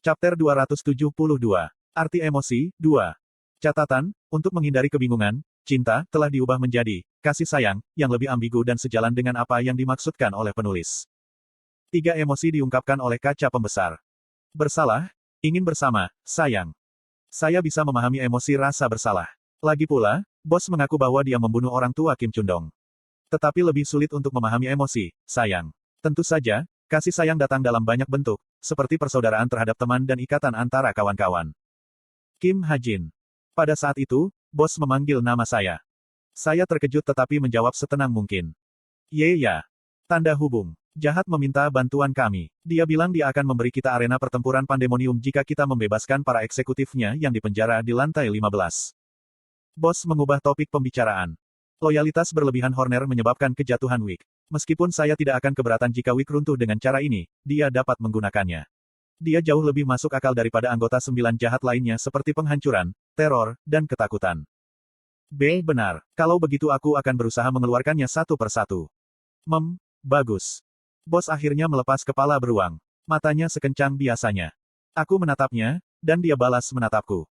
Chapter 272. Arti emosi, 2. Catatan, untuk menghindari kebingungan, cinta telah diubah menjadi kasih sayang, yang lebih ambigu dan sejalan dengan apa yang dimaksudkan oleh penulis. 3 emosi diungkapkan oleh kaca pembesar. Bersalah, ingin bersama, sayang. Saya bisa memahami emosi rasa bersalah. Lagi pula, bos mengaku bahwa dia membunuh orang tua Kim Chundong. Tetapi lebih sulit untuk memahami emosi, sayang. Tentu saja, kasih sayang datang dalam banyak bentuk, seperti persaudaraan terhadap teman dan ikatan antara kawan-kawan. Kim Ha-jin. Pada saat itu, bos memanggil nama saya. Saya terkejut tetapi menjawab setenang mungkin. Ya. Tanda hubung. Jahat meminta bantuan kami. Dia bilang dia akan memberi kita arena pertempuran pandemonium jika kita membebaskan para eksekutifnya yang dipenjara di lantai 15. Bos mengubah topik pembicaraan. Loyalitas berlebihan Horner menyebabkan kejatuhan Wick. Meskipun saya tidak akan keberatan jika Wick runtuh dengan cara ini, dia dapat menggunakannya. Dia jauh lebih masuk akal daripada anggota 9 jahat lainnya seperti penghancuran, teror, dan ketakutan. Benar. Kalau begitu aku akan berusaha mengeluarkannya satu persatu. Bagus. Bos akhirnya melepas kepala beruang. Matanya sekencang biasanya. Aku menatapnya, dan dia balas menatapku.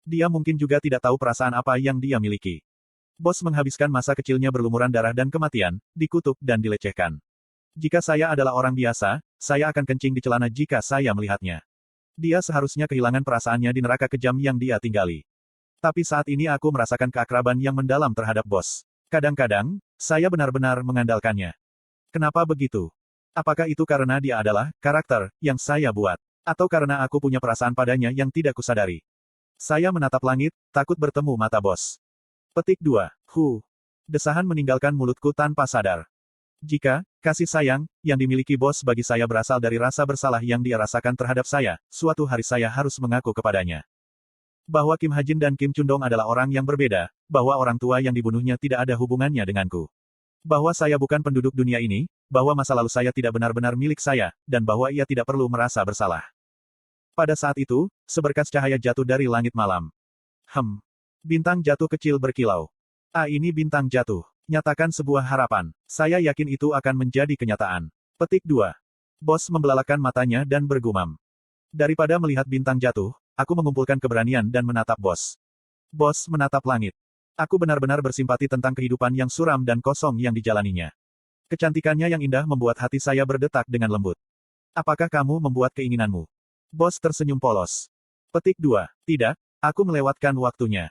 Dia mungkin juga tidak tahu perasaan apa yang dia miliki. Bos menghabiskan masa kecilnya berlumuran darah dan kematian, dikutuk dan dilecehkan. Jika saya adalah orang biasa, saya akan kencing di celana jika saya melihatnya. Dia seharusnya kehilangan perasaannya di neraka kejam yang dia tinggali. Tapi saat ini aku merasakan keakraban yang mendalam terhadap bos. Kadang-kadang, saya benar-benar mengandalkannya. Kenapa begitu? Apakah itu karena dia adalah karakter yang saya buat? Atau karena aku punya perasaan padanya yang tidak kusadari? Saya menatap langit, takut bertemu mata bos. Petik 2. Desahan meninggalkan mulutku tanpa sadar. Jika kasih sayang yang dimiliki bos bagi saya berasal dari rasa bersalah yang dia rasakan terhadap saya, suatu hari saya harus mengaku kepadanya bahwa Kim Ha-jin dan Kim Chundong adalah orang yang berbeda, bahwa orang tua yang dibunuhnya tidak ada hubungannya denganku. Bahwa saya bukan penduduk dunia ini, bahwa masa lalu saya tidak benar-benar milik saya, dan bahwa ia tidak perlu merasa bersalah. Pada saat itu, seberkas cahaya jatuh dari langit malam. Bintang jatuh kecil berkilau. Ini bintang jatuh. Nyatakan sebuah harapan. Saya yakin itu akan menjadi kenyataan. Petik 2. Bos membelalakan matanya dan bergumam. Daripada melihat bintang jatuh, aku mengumpulkan keberanian dan menatap bos. Bos menatap langit. Aku benar-benar bersimpati tentang kehidupan yang suram dan kosong yang dijalaninya. Kecantikannya yang indah membuat hati saya berdetak dengan lembut. Apakah kamu membuat keinginanmu? Bos tersenyum polos. Petik 2. Tidak, aku melewatkan waktunya.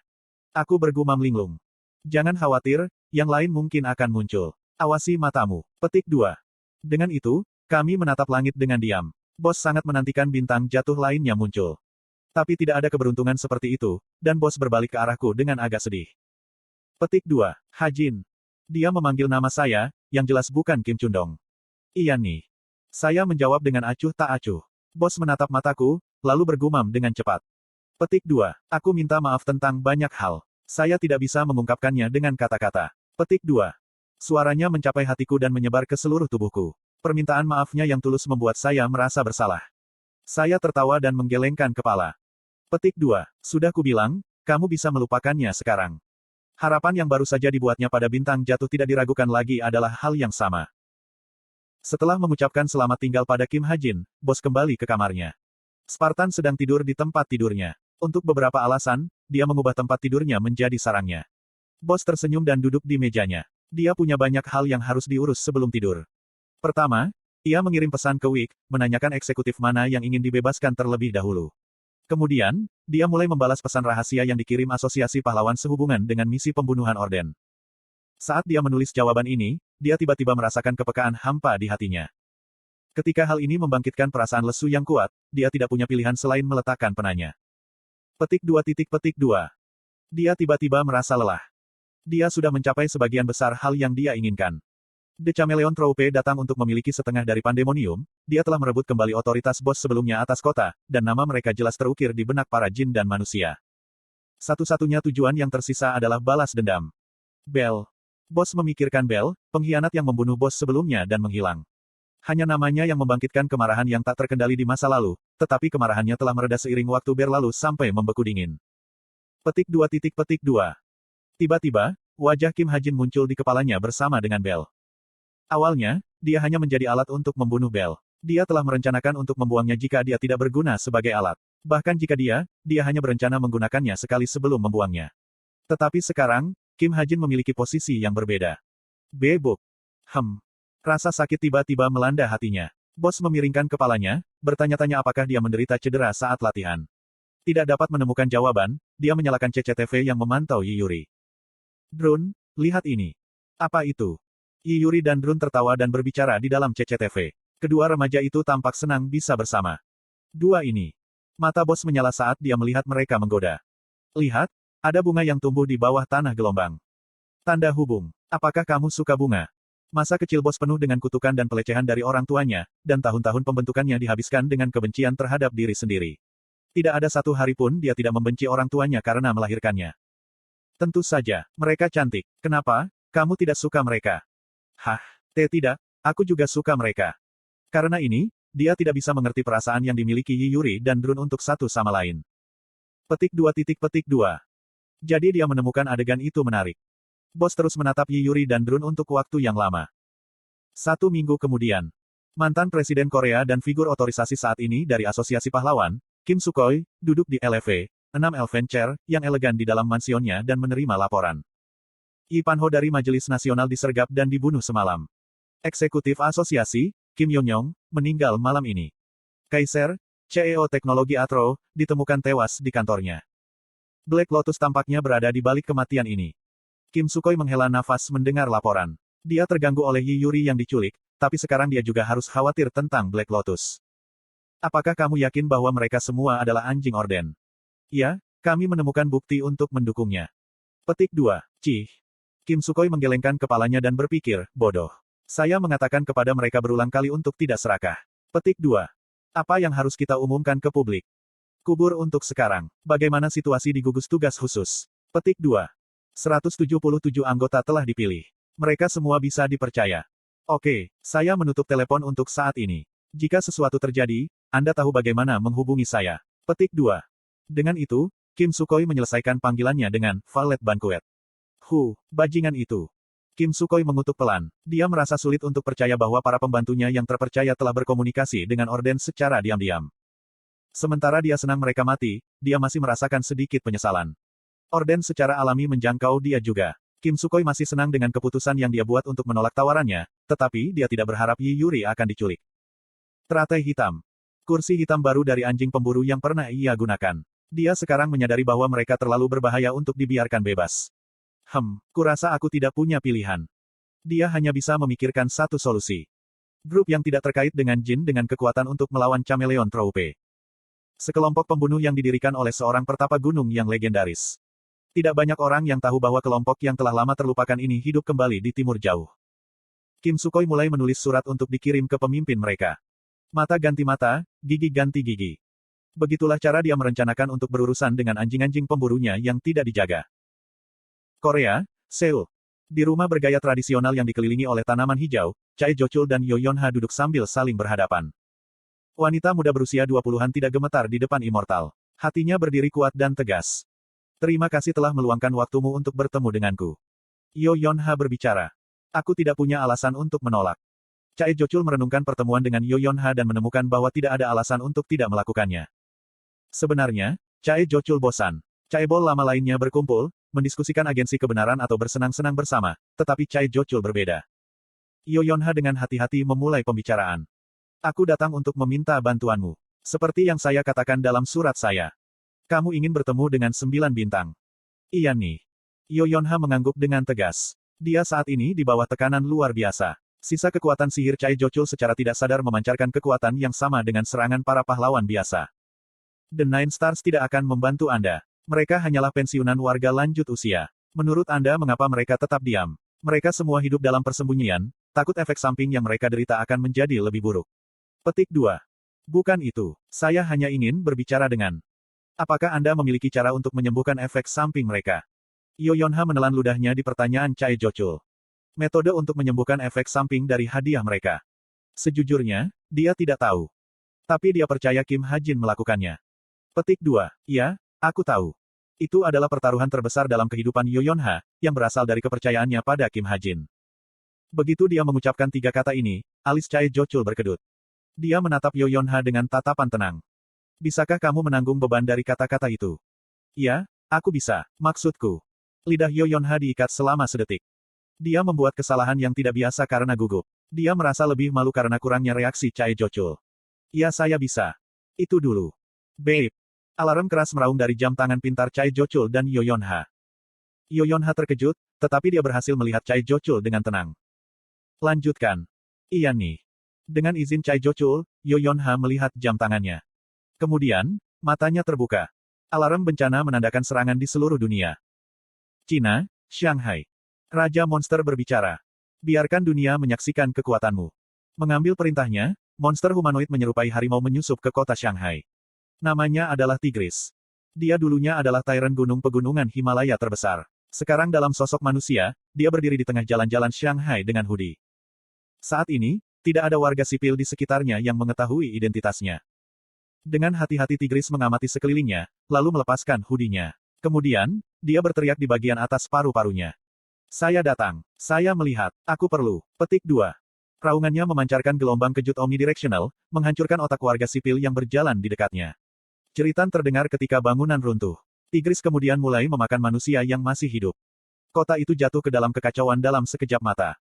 Aku bergumam linglung. Jangan khawatir, yang lain mungkin akan muncul. Awasi matamu. Petik 2. Dengan itu, kami menatap langit dengan diam. Bos sangat menantikan bintang jatuh lainnya muncul. Tapi tidak ada keberuntungan seperti itu, dan bos berbalik ke arahku dengan agak sedih. Petik 2. Ha-jin. Dia memanggil nama saya, yang jelas bukan Kim Chundong. Iya nih. Saya menjawab dengan acuh tak acuh. Bos menatap mataku, lalu bergumam dengan cepat. Petik 2. Aku minta maaf tentang banyak hal. Saya tidak bisa mengungkapkannya dengan kata-kata. Petik 2. Suaranya mencapai hatiku dan menyebar ke seluruh tubuhku. Permintaan maafnya yang tulus membuat saya merasa bersalah. Saya tertawa dan menggelengkan kepala. Petik 2. Sudah kubilang, kamu bisa melupakannya sekarang. Harapan yang baru saja dibuatnya pada bintang jatuh tidak diragukan lagi adalah hal yang sama. Setelah mengucapkan selamat tinggal pada Kim Ha-jin, bos kembali ke kamarnya. Spartan sedang tidur di tempat tidurnya. Untuk beberapa alasan, dia mengubah tempat tidurnya menjadi sarangnya. Bos tersenyum dan duduk di mejanya. Dia punya banyak hal yang harus diurus sebelum tidur. Pertama, ia mengirim pesan ke Wick, menanyakan eksekutif mana yang ingin dibebaskan terlebih dahulu. Kemudian, dia mulai membalas pesan rahasia yang dikirim Asosiasi Pahlawan sehubungan dengan misi pembunuhan Orden. Saat dia menulis jawaban ini, dia tiba-tiba merasakan kepekaan hampa di hatinya. Ketika hal ini membangkitkan perasaan lesu yang kuat, dia tidak punya pilihan selain meletakkan penanya. Petik 2. Dia tiba-tiba merasa lelah. Dia sudah mencapai sebagian besar hal yang dia inginkan. The Chameleon Troupe datang untuk memiliki setengah dari Pandemonium, dia telah merebut kembali otoritas bos sebelumnya atas kota, dan nama mereka jelas terukir di benak para jin dan manusia. Satu-satunya tujuan yang tersisa adalah balas dendam. Bell. Bos memikirkan Bell, pengkhianat yang membunuh bos sebelumnya dan menghilang. Hanya namanya yang membangkitkan kemarahan yang tak terkendali di masa lalu, tetapi kemarahannya telah mereda seiring waktu berlalu sampai membeku dingin. Petik 2. Tiba-tiba, wajah Kim Ha-jin muncul di kepalanya bersama dengan Bell. Awalnya, dia hanya menjadi alat untuk membunuh Bell. Dia telah merencanakan untuk membuangnya jika dia tidak berguna sebagai alat. Bahkan jika dia hanya berencana menggunakannya sekali sebelum membuangnya. Tetapi sekarang, Kim Ha-jin memiliki posisi yang berbeda. Bebuk. Rasa sakit tiba-tiba melanda hatinya. Bos memiringkan kepalanya, bertanya-tanya apakah dia menderita cedera saat latihan. Tidak dapat menemukan jawaban, dia menyalakan CCTV yang memantau Yi Yuri. Drun, lihat ini. Apa itu? Yi Yuri dan Drun tertawa dan berbicara di dalam CCTV. Kedua remaja itu tampak senang bisa bersama. Dua ini. Mata bos menyala saat dia melihat mereka menggoda. Lihat, ada bunga yang tumbuh di bawah tanah gelombang. Tanda hubung. Apakah kamu suka bunga? Masa kecil bos penuh dengan kutukan dan pelecehan dari orang tuanya, dan tahun-tahun pembentukannya dihabiskan dengan kebencian terhadap diri sendiri. Tidak ada satu hari pun dia tidak membenci orang tuanya karena melahirkannya. Tentu saja, mereka cantik. Kenapa, kamu tidak suka mereka? Tidak, aku juga suka mereka. Karena ini, dia tidak bisa mengerti perasaan yang dimiliki Yi Yuri dan Drun untuk satu sama lain. Petik 2. Jadi dia menemukan adegan itu menarik. Bos terus menatap Yi Yuri dan Drun untuk waktu yang lama. 1 minggu kemudian, mantan Presiden Korea dan figur otorisasi saat ini dari Asosiasi Pahlawan, Kim Suk-hoi, duduk di LV, 6 Elephant Chair, yang elegan di dalam mansionnya dan menerima laporan. Lee Pan-ho dari Majelis Nasional disergap dan dibunuh semalam. Eksekutif Asosiasi, Kim Yong-yong, meninggal malam ini. Kaiser, CEO Teknologi Atro, ditemukan tewas di kantornya. Black Lotus tampaknya berada di balik kematian ini. Kim Suk-hoi menghela nafas mendengar laporan. Dia terganggu oleh Yi Yuri yang diculik, tapi sekarang dia juga harus khawatir tentang Black Lotus. Apakah kamu yakin bahwa mereka semua adalah anjing orden? Ya, kami menemukan bukti untuk mendukungnya. Petik 2. Kim Suk-hoi menggelengkan kepalanya dan berpikir, bodoh. Saya mengatakan kepada mereka berulang kali untuk tidak serakah. Petik 2. Apa yang harus kita umumkan ke publik? Kubur untuk sekarang. Bagaimana situasi di gugus tugas khusus? Petik 2. 177 anggota telah dipilih. Mereka semua bisa dipercaya. Oke, saya menutup telepon untuk saat ini. Jika sesuatu terjadi, Anda tahu bagaimana menghubungi saya. Petik 2. Dengan itu, Kim Suk-hoi menyelesaikan panggilannya dengan valet banquet. Bajingan itu. Kim Suk-hoi mengutuk pelan. Dia merasa sulit untuk percaya bahwa para pembantunya yang terpercaya telah berkomunikasi dengan orden secara diam-diam. Sementara dia senang mereka mati, dia masih merasakan sedikit penyesalan. Orden secara alami menjangkau dia juga. Kim Suk-hoi masih senang dengan keputusan yang dia buat untuk menolak tawarannya, tetapi dia tidak berharap Yi Yuri akan diculik. Teratai hitam. Kursi hitam baru dari anjing pemburu yang pernah ia gunakan. Dia sekarang menyadari bahwa mereka terlalu berbahaya untuk dibiarkan bebas. Kurasa aku tidak punya pilihan. Dia hanya bisa memikirkan satu solusi. Grup yang tidak terkait dengan jin dengan kekuatan untuk melawan Chameleon Troupe. Sekelompok pembunuh yang didirikan oleh seorang pertapa gunung yang legendaris. Tidak banyak orang yang tahu bahwa kelompok yang telah lama terlupakan ini hidup kembali di timur jauh. Kim Suk-hoi mulai menulis surat untuk dikirim ke pemimpin mereka. Mata ganti mata, gigi ganti gigi. Begitulah cara dia merencanakan untuk berurusan dengan anjing-anjing pemburunya yang tidak dijaga. Korea, Seoul. Di rumah bergaya tradisional yang dikelilingi oleh tanaman hijau, Chae Jo-chul dan Yo Yeon-ha duduk sambil saling berhadapan. Wanita muda berusia 20-an tidak gemetar di depan Immortal. Hatinya berdiri kuat dan tegas. Terima kasih telah meluangkan waktumu untuk bertemu denganku. Yo Yeon-ha berbicara. Aku tidak punya alasan untuk menolak. Chae Jo-chul merenungkan pertemuan dengan Yo Yeon-ha dan menemukan bahwa tidak ada alasan untuk tidak melakukannya. Sebenarnya, Chae Jo-chul bosan. Chaebol lama lainnya berkumpul, mendiskusikan agensi kebenaran atau bersenang-senang bersama, tetapi Chae Jo-chul berbeda. Yo Yeon-ha dengan hati-hati memulai pembicaraan. Aku datang untuk meminta bantuanmu. Seperti yang saya katakan dalam surat saya. Kamu ingin bertemu dengan 9 bintang. Iya nih. Yo Yeon-ha mengangguk dengan tegas. Dia saat ini di bawah tekanan luar biasa. Sisa kekuatan sihir Chae Jo-chul secara tidak sadar memancarkan kekuatan yang sama dengan serangan para pahlawan biasa. The Nine Stars tidak akan membantu Anda. Mereka hanyalah pensiunan warga lanjut usia. Menurut Anda mengapa mereka tetap diam? Mereka semua hidup dalam persembunyian, takut efek samping yang mereka derita akan menjadi lebih buruk. Petik 2. Bukan itu. Saya hanya ingin berbicara dengan. Apakah Anda memiliki cara untuk menyembuhkan efek samping mereka? Yo Yeon-ha menelan ludahnya di pertanyaan Chae Jo-chul. Metode untuk menyembuhkan efek samping dari hadiah mereka. Sejujurnya, dia tidak tahu. Tapi dia percaya Kim Ha-jin melakukannya. Petik 2. Ya, aku tahu. Itu adalah pertaruhan terbesar dalam kehidupan Yo Yeon-ha, yang berasal dari kepercayaannya pada Kim Ha-jin. Begitu dia mengucapkan 3 kata ini, alis Chae Jo-chul berkedut. Dia menatap Yoyonha dengan tatapan tenang. Bisakah kamu menanggung beban dari kata-kata itu? Ya, aku bisa, maksudku. Lidah Yoyonha diikat selama sedetik. Dia membuat kesalahan yang tidak biasa karena gugup. Dia merasa lebih malu karena kurangnya reaksi Chae Jochul. Ya saya bisa. Itu dulu. Babe. Alarm keras meraung dari jam tangan pintar Chae Jochul dan Yoyonha. Yoyonha terkejut, tetapi dia berhasil melihat Chae Jochul dengan tenang. Lanjutkan. Iya nih. Dengan izin Chae Jochul, Yoyonha melihat jam tangannya. Kemudian, matanya terbuka. Alarm bencana menandakan serangan di seluruh dunia. Cina, Shanghai. Raja monster berbicara. Biarkan dunia menyaksikan kekuatanmu. Mengambil perintahnya, monster humanoid menyerupai harimau menyusup ke kota Shanghai. Namanya adalah Tigris. Dia dulunya adalah tyrant gunung pegunungan Himalaya terbesar. Sekarang dalam sosok manusia, dia berdiri di tengah jalan-jalan Shanghai dengan hoodie. Saat ini, tidak ada warga sipil di sekitarnya yang mengetahui identitasnya. Dengan hati-hati Tigris mengamati sekelilingnya, lalu melepaskan hoodie-nya. Kemudian, dia berteriak di bagian atas paru-parunya. Saya datang. Saya melihat. Aku perlu. Petik 2. Raungannya memancarkan gelombang kejut omnidirectional, menghancurkan otak warga sipil yang berjalan di dekatnya. Jeritan terdengar ketika bangunan runtuh. Tigris kemudian mulai memakan manusia yang masih hidup. Kota itu jatuh ke dalam kekacauan dalam sekejap mata.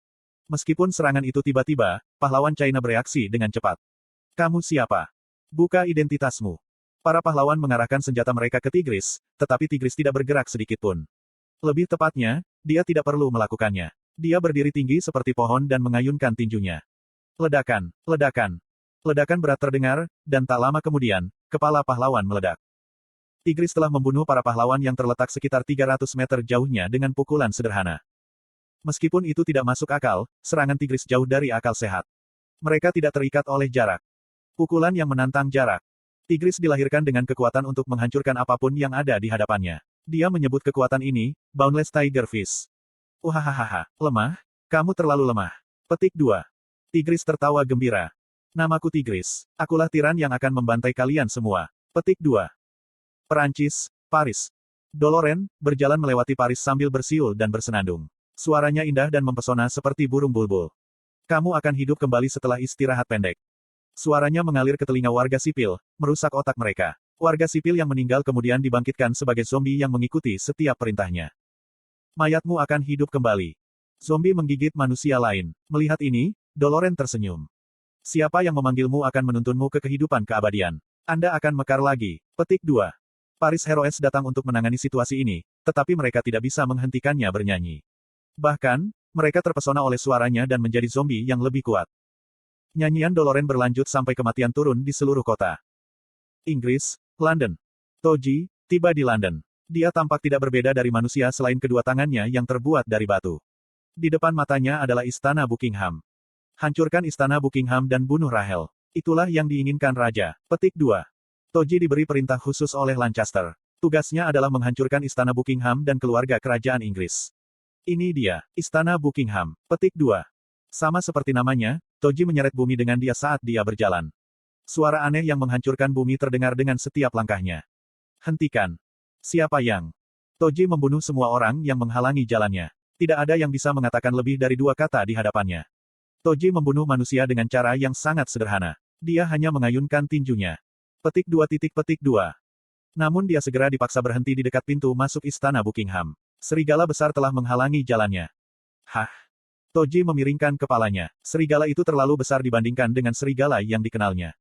Meskipun serangan itu tiba-tiba, pahlawan China bereaksi dengan cepat. Kamu siapa? Buka identitasmu. Para pahlawan mengarahkan senjata mereka ke Tigris, tetapi Tigris tidak bergerak sedikitpun. Lebih tepatnya, dia tidak perlu melakukannya. Dia berdiri tinggi seperti pohon dan mengayunkan tinjunya. Ledakan, ledakan. Ledakan berat terdengar, dan tak lama kemudian, kepala pahlawan meledak. Tigris telah membunuh para pahlawan yang terletak sekitar 300 meter jauhnya dengan pukulan sederhana. Meskipun itu tidak masuk akal, serangan Tigris jauh dari akal sehat. Mereka tidak terikat oleh jarak. Pukulan yang menantang jarak. Tigris dilahirkan dengan kekuatan untuk menghancurkan apapun yang ada di hadapannya. Dia menyebut kekuatan ini, Boundless Tiger Fist. Uhahaha, lemah? Kamu terlalu lemah. Petik 2. Tigris tertawa gembira. Namaku Tigris. Akulah tiran yang akan membantai kalian semua. Petik 2. Perancis, Paris. Doloren, berjalan melewati Paris sambil bersiul dan bersenandung. Suaranya indah dan mempesona seperti burung bulbul. Kamu akan hidup kembali setelah istirahat pendek. Suaranya mengalir ke telinga warga sipil, merusak otak mereka. Warga sipil yang meninggal kemudian dibangkitkan sebagai zombie yang mengikuti setiap perintahnya. Mayatmu akan hidup kembali. Zombie menggigit manusia lain. Melihat ini, Doloren tersenyum. Siapa yang memanggilmu akan menuntunmu ke kehidupan keabadian. Anda akan mekar lagi. Petik 2. Paris Heroes datang untuk menangani situasi ini, tetapi mereka tidak bisa menghentikannya bernyanyi. Bahkan, mereka terpesona oleh suaranya dan menjadi zombie yang lebih kuat. Nyanyian Doloren berlanjut sampai kematian turun di seluruh kota. Inggris, London. Toji, tiba di London. Dia tampak tidak berbeda dari manusia selain kedua tangannya yang terbuat dari batu. Di depan matanya adalah istana Buckingham. Hancurkan istana Buckingham dan bunuh Rahel. Itulah yang diinginkan raja. Petik 2. Toji diberi perintah khusus oleh Lancaster. Tugasnya adalah menghancurkan istana Buckingham dan keluarga kerajaan Inggris. Ini dia, istana Buckingham. Petik 2. Sama seperti namanya, Toji menyeret bumi dengan dia saat dia berjalan. Suara aneh yang menghancurkan bumi terdengar dengan setiap langkahnya. Hentikan. Siapa yang? Toji membunuh semua orang yang menghalangi jalannya. Tidak ada yang bisa mengatakan lebih dari 2 kata di hadapannya. Toji membunuh manusia dengan cara yang sangat sederhana. Dia hanya mengayunkan tinjunya. Petik 2. Namun dia segera dipaksa berhenti di dekat pintu masuk istana Buckingham. Serigala besar telah menghalangi jalannya. Hah? Toji memiringkan kepalanya. Serigala itu terlalu besar dibandingkan dengan serigala yang dikenalnya.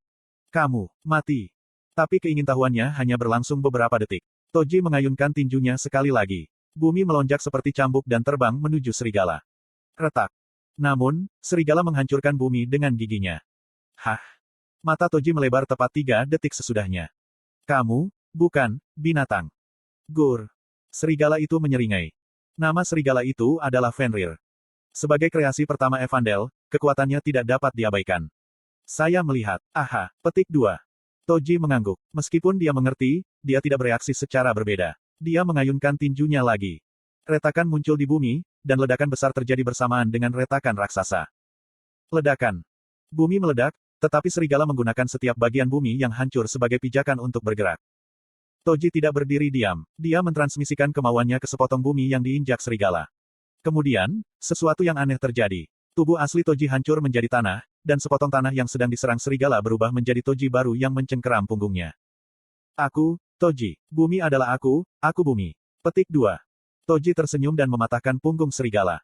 Kamu, mati. Tapi keingintahuannya hanya berlangsung beberapa detik. Toji mengayunkan tinjunya sekali lagi. Bumi melonjak seperti cambuk dan terbang menuju serigala. Retak. Namun, serigala menghancurkan bumi dengan giginya. Hah? Mata Toji melebar tepat 3 detik sesudahnya. Kamu, bukan, binatang. Gur. Serigala itu menyeringai. Nama serigala itu adalah Fenrir. Sebagai kreasi pertama Evandel, kekuatannya tidak dapat diabaikan. Saya melihat. Aha, petik 2. Toji mengangguk. Meskipun dia mengerti, dia tidak bereaksi secara berbeda. Dia mengayunkan tinjunya lagi. Retakan muncul di bumi, dan ledakan besar terjadi bersamaan dengan retakan raksasa. Ledakan. Bumi meledak, tetapi serigala menggunakan setiap bagian bumi yang hancur sebagai pijakan untuk bergerak. Toji tidak berdiri diam. Dia mentransmisikan kemauannya ke sepotong bumi yang diinjak serigala. Kemudian, sesuatu yang aneh terjadi. Tubuh asli Toji hancur menjadi tanah, dan sepotong tanah yang sedang diserang serigala berubah menjadi Toji baru yang mencengkeram punggungnya. Aku, Toji. Bumi adalah aku bumi. Petik 2. Toji tersenyum dan mematahkan punggung serigala.